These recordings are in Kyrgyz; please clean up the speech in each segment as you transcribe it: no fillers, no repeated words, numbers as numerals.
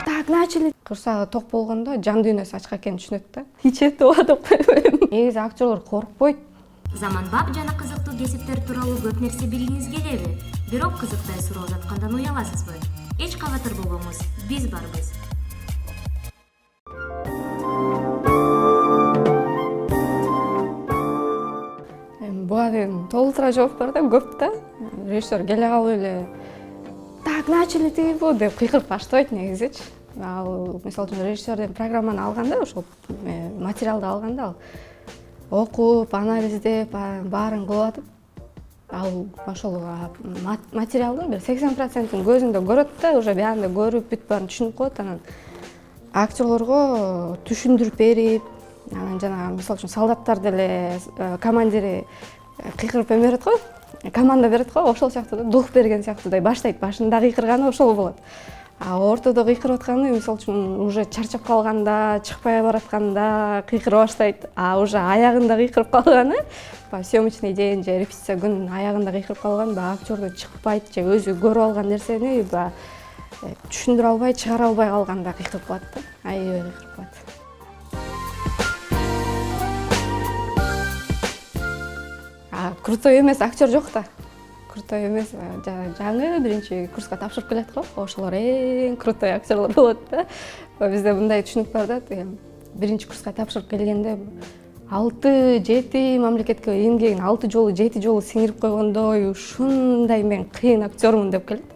Так начали. Курсагы ток болгондо жан дүйнөсү ачык экенин түшүнөт да. Ичет ооба деп койбойм. Негизи актерлор коркпойт. Заманбап жана кызыктуу кесиптер тууралуу көп нерсе билгиңиз келеби? Бирок кызыктай суроо жаткандан уяласызбы? Эч кабатыр болбоңуз, биз барбыз. Буга дейин толтура жооп бар да, көп да. Режиссер келе калып эле так начали тиги бу деп кыйкырып баштабайт негизичи. Ал мисалы үчүн режиссерден программаны алганда, ошол материалды алганда ал окуп, анализдеп, баарын кылып атып, ал ошол материалдын бир 80%-ин көзүндө көрөт да, уже биягында көрүп бүт баарын түшүнүп коет. Анан актерлорго түшүндүрүп берип, анан жанагы мисалы үчүн солдаттар деле командири кыйкырып эме берет го, команда берет го, ошол сыяктуу да, дух берген сыяктуудай баштайт. Башында кыйкырганы ошол болот. А ортодо кыйкырып атканы мисалы үчүн уже чарчап калганда, чыкпай баратканда кыйкыра баштайт. А уже аягында кыйкырып калганы, съемочный день же репетиция күн аягында кыйкырып калган, актёрдо чыкпайт же өзү көрүп алган нерсени түшүндүрө албай, чыгара албай калганда кыйкырып калат да. Аябай кыйкырып калат. Крутой эмес актер жок да. Крутой эмес, жаңы биринчи курска тапшырып келет го, ошолор эң крутой актерлор болот да. Бизде мындай түшүнүк бар да, биринчи курска тапшырып келгенде 6-7 мамлекетке эмгегин 6 жолу 7 жолу сиңирип койгондой ушундай мен кыйын актёрмун деп келет.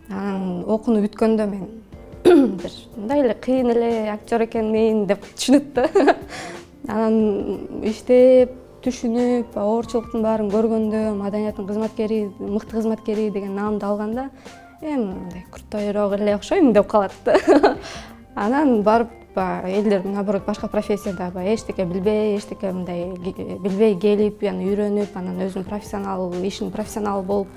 Анан окууну бүткөндө мен бир мындай эле кыйын эле актер экенмин деп түшүнөт да. Анан иштеп түшүнүп, оорчулуктун баарын көргөндө, маданияттын кызматкери, мыкты кызматкери деген наамды алганда, мындай крутойрок эле окшойм деп калат да. Анан барып элдер наоборот башка профессияда эчтеке билбей, эчтеке мындай билбей келип, үйрөнүп, анан өзүнүн профессионал, ишинин профессионалы болуп,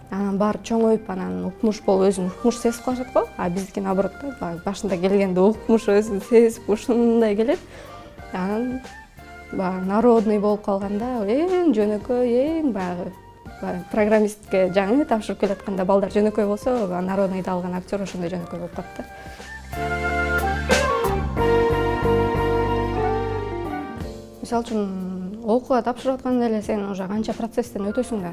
анан баары чоңоюп, анан укмуш болуп, өзүн укмуш сезип калышат го. А биздики наоборот да, башында келгенде укмуш өзүн сезип ушундай келет. Анан народный болуп калганда эң жөнөкөй, эң баягы программистке жаңы тапшырып келатканда балдар жөнөкөй болсо, народныйды алган актер ошондой жөнөкөй болуп калат да. Мисалы үчүн окууга тапшырып атканда эле сен уже канча процесстен өтөсүң да.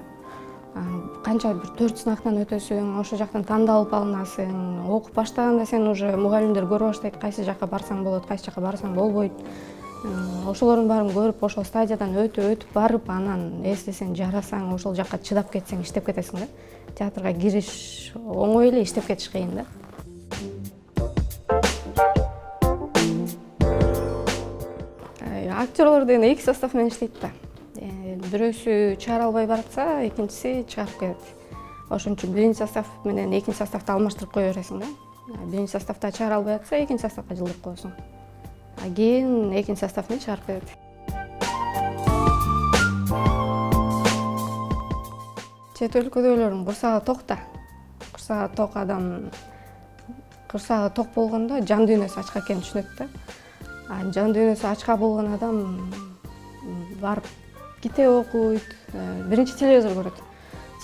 Канча бир 4 сынактан өтөсүң, ошол жактан тандалып алынасың. Окуп баштаганда сен уже мугалимдер көрүп баштайт, кайсы жакка барсаң болот, кайсы жакка барсаң болбойт. Ошолордун баарын көрүп, ошол стадиядан өтүп барып, анан эстесең, жарасаң, ошол жакка чыдап кетсең, иштеп кетесиң да. Театрга кириш оңой эле, иштеп кетиш кыйын да. Актерлор деген 2 состав менен иштейт да. Бирөөсү чыгара албай баратса, экинчиси чыгарып кетет. Ошон үчүн биринчи состав менен экинчи составты алмаштырып кое бересиң да. Биринчи составта чыгара албай атса, экинчи составга жылдырып коесуң. Кийин экинчи состав менен чыгарып кетет. Чет өлкөдөгүлөрдүн курсагы ток да. Курсагы ток адам курсагы ток болгондо жан дүйнөсү ачык экенин түшүнөт да. Жан дүйнөсү ачка болгон адам барып китеп окуйт, биринчи телевизор көрөт.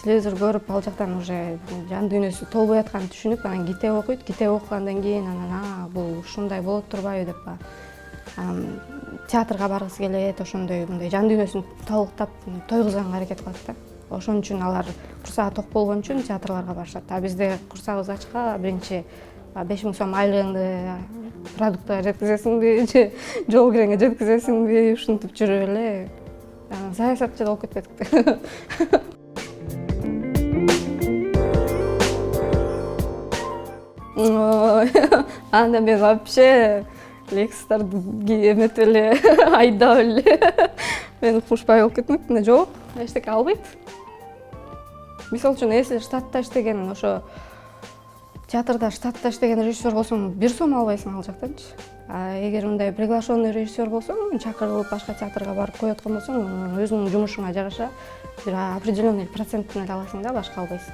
Телевизор көрүп, ал жактан уже жан дүйнөсү толбой атканын түшүнүп, анан китеп окуйт. Китеп окугандан кийин анан бул ушундай болот турбайбы деп анан театрга баргысы келет, ошондой мындай жан дүйнөсүн толуктап тойгузганга аракет кылат да. Ошон үчүн алар курсагы ток болгон үчүн театрларга барышат. А бизде курсагыбыз ачка, биринчи 5000 сом айлыгыңды продуктка жеткизесиңби же жол киреңе жеткизесиңби, ушинтип жүрүп эле саясатчы болуп кетпедик. Анда мен вообще Лексустарды эметип эле айдап эле мен укмушпай болуп кетмекмин. Жок, эчтеке албайт. Мисалы үчүн, если штатта иштеген, ошо театрда штатта иштеген режиссер болсоң, 1 сом албайсың ал жактанчы. А эгер мындай приглашенный режиссер болсоң, чакырылып башка театрга барып коёткон болсоң, өзүңүн жумушуңа жараша бир определенный процентин эле аласың да, башка албайсың.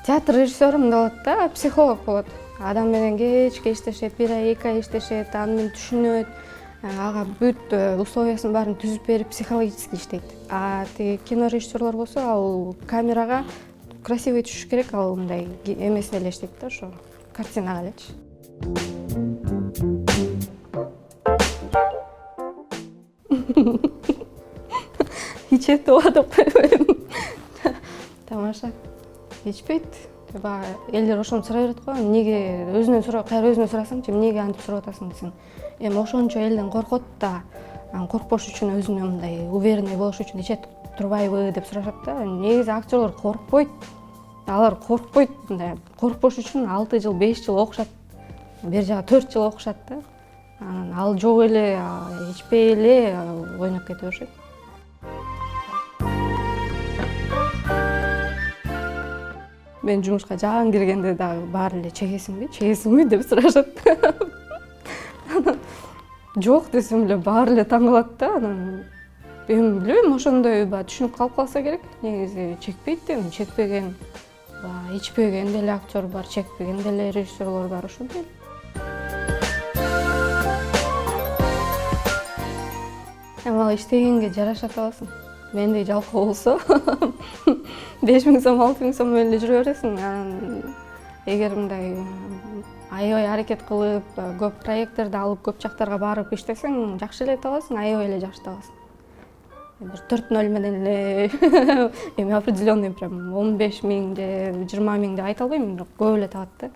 Театр режиссеру мындай болот да, психолог болот. Адам менен кечке иштешет, 1 ай 2 ай иштешет, аны менен түшүнөт, ага бүт условиясын баарын түзүп берип психологически иштейт. А тиги кино режиссерлор болсо ал камерага красивый түшүш керек, ал мындай эмесине эле иштейт да, ошо картинага элечи. Ичет ооба деп койбойм. Тамаша. Ичпейт. Баягы элдер ошону сурай берет го. Эмнеге өзүнөн суроо, кайра өзүнөн сурасаңчы, эмнеге антип сурап атасың десең. Эми ошончо элден коркот да, коркпош үчүн өзүнө мындай уверенный болуш үчүн ичет турбайбы деп сурашат да. Негизи актерлор коркпойт. Алар коркпойт, мындай коркпош үчүн 6 жыл, 5 жыл окушат. Бер жагы 4 жыл окушат да. Анан ал жок эле, ичпей эле ойноп кете беришет. Мен жумушка жаган киргенде дагы баары эле чегесиңби деп сурашат. Жок десем эле баары эле таң калат да. Анан эми билбейм, ошондой түшүнүп калып калса керек. Негизи чекпейт да, чекпеген, ичпеген деле актер бар, чекпеген деле режиссерлор бар, ошондой. Эми ал иштегенге жараша табасың. Мендей жалкоо болсо 5000 сом, 6000 сом менен эле жүрө бересиң. Анан эгер мындай аябай аракет кылып, көп проекттерди алып, көп жактарга барып иштесең, жакшы эле табасың, аябай эле жакшы табасың. Бир 4-0 менен эле эми определенный прям 15 000 же 20 000 деп айта албайм, бирок көп эле табат да.